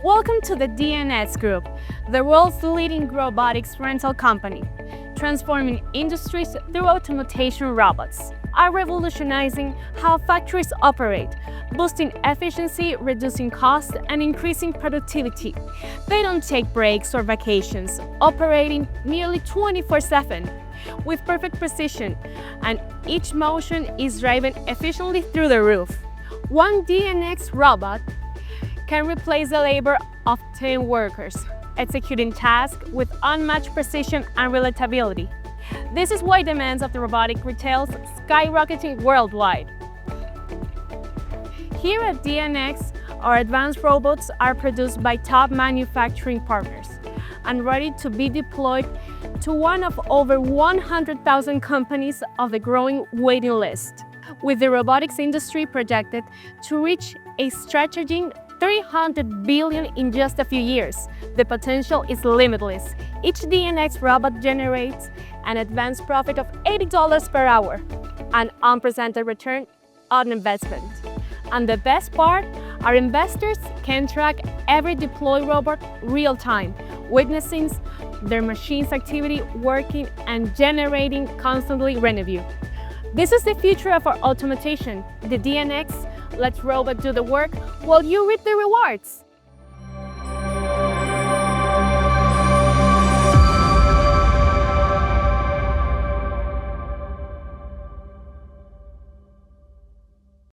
Welcome to the DNS Group, the world's leading robotics rental company, transforming industries through automation. Robots are revolutionizing how factories operate, boosting efficiency, reducing costs, and increasing productivity. They don't take breaks or vacations, operating nearly 24/7 with perfect precision, and each motion is driven efficiently through the roof. One DNX robot can replace the labor of 10 workers, executing tasks with unmatched precision and reliability. This is why demands of the robotic retail skyrocketing worldwide. Here at DNX, our advanced robots are produced by top manufacturing partners and ready to be deployed to one of over 100,000 companies of the growing waiting list. With the robotics industry projected to reach a strategic 300 billion in just a few years, the potential is limitless. Each DNX robot generates an advanced profit of $80 per hour, an unprecedented return on investment. And the best part, our investors can track every deployed robot real time, witnessing their machine's activity, working and generating constantly revenue. This is the future of our automation. The DNX lets robots do the work while you reap the rewards.